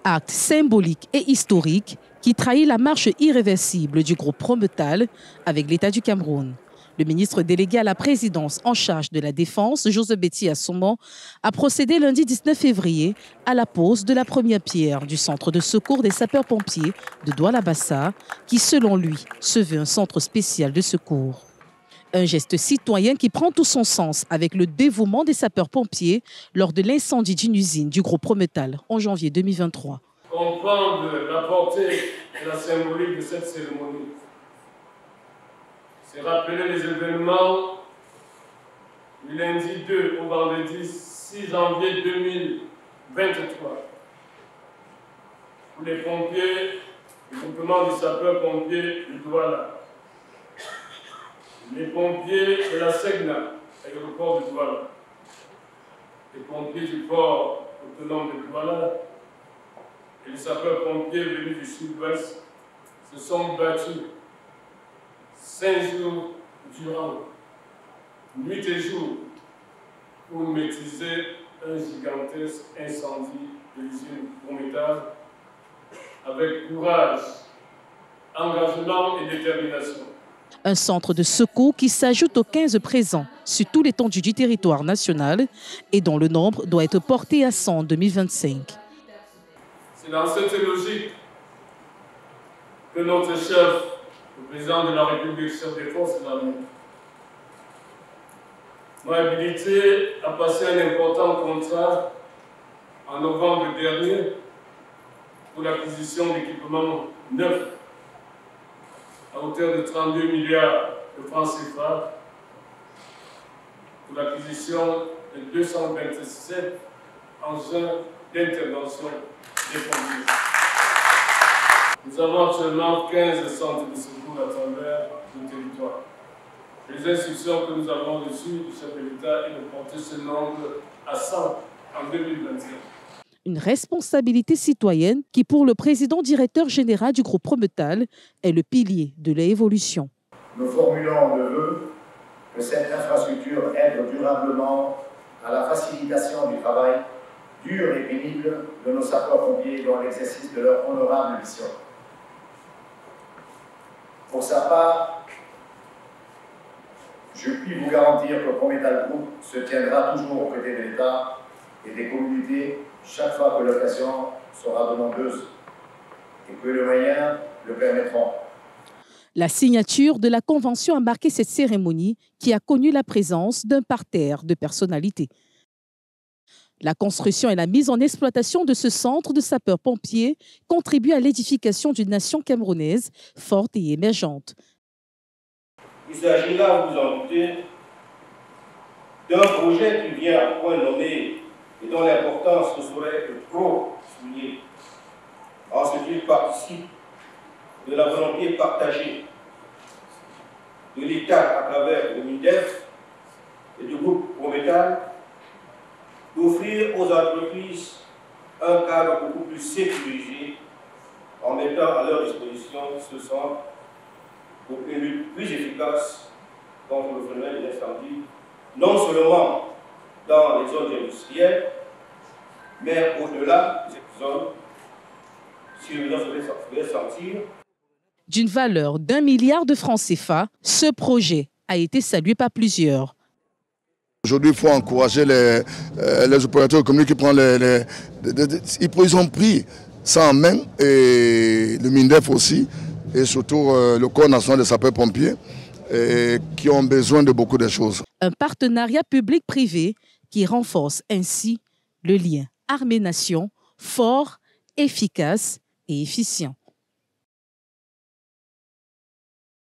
Acte symbolique et historique qui trahit la marche irréversible du groupe Prometal avec l'État du Cameroun. Le ministre délégué à la présidence en charge de la Défense, Joseph Betty Assomo, a procédé lundi 19 février à la pose de la première pierre du centre de secours des sapeurs-pompiers de Douala-Bassa, qui selon lui se veut un centre spécial de secours. Un geste citoyen qui prend tout son sens avec le dévouement des sapeurs-pompiers lors de l'incendie d'une usine du groupe Prometal en janvier 2023. Comprendre la portée et la symbolique de cette cérémonie, c'est rappeler les événements du lundi 2 au vendredi 6 janvier 2023, où les pompiers, le groupement des sapeurs-pompiers de Douala, les pompiers de la SEGNA, l'aéroport de Douala, les pompiers du port autonome de Douala et les sapeurs-pompiers venus du sud-ouest se sont battus 5 jours durant, nuit et jour, pour maîtriser un gigantesque incendie de l'usine Prometal avec courage, engagement et détermination. Un centre de secours qui s'ajoute aux 15 présents sur tout l'étendue du territoire national et dont le nombre doit être porté à 100 en 2025. C'est dans cette logique que notre chef, le président de la République, chef des forces armées, m'a habilité à passer un important contrat en novembre dernier pour l'acquisition d'équipements neufs à hauteur de 32 milliards de francs CFA pour l'acquisition de 227 engins d'intervention des pompiers. Nous avons actuellement 15 centres de secours à travers le territoire. Les instructions que nous avons reçues du chef de l'État est de porter ce nombre à 100 en 2021. Une responsabilité citoyenne qui, pour le président directeur général du groupe Prometal, est le pilier de l'évolution. Nous formulons le vœu que cette infrastructure aide durablement à la facilitation du travail dur et pénible de nos sapeurs-pompiers dans l'exercice de leur honorable mission. Pour sa part, je puis vous garantir que Prometal Group se tiendra toujours aux côtés de l'État et des communautés chaque fois que l'occasion sera demandeuse et que les moyens le permettront. La signature de la convention a marqué cette cérémonie qui a connu la présence d'un parterre de personnalités. La construction et la mise en exploitation de ce centre de sapeurs-pompiers contribuent à l'édification d'une nation camerounaise forte et émergente. Il s'agit là, vous en doutez, d'un projet qui vient à point nommé et dont l'importance ne saurait être trop soulignée, en ce qu'il participe de la volonté partagée de l'État à travers le MINDEF et du groupe Prometal d'offrir aux entreprises un cadre beaucoup plus sécurisé en mettant à leur disposition ce centre pour une lutte plus efficace contre le phénomène des incendies, non seulement dans les zones industrielles, mais au-delà de ces zones, si le besoin se fait sentir. D'une valeur d'1 milliard de francs CFA, ce projet a été salué par plusieurs. Aujourd'hui, il faut encourager les opérateurs économiques qui prennent ils ont pris ça en main, et le MINDEF aussi, et surtout le Corps national des sapeurs-pompiers, qui ont besoin de beaucoup de choses. Un partenariat public-privé qui renforce ainsi le lien armée-nation fort, efficace et efficient.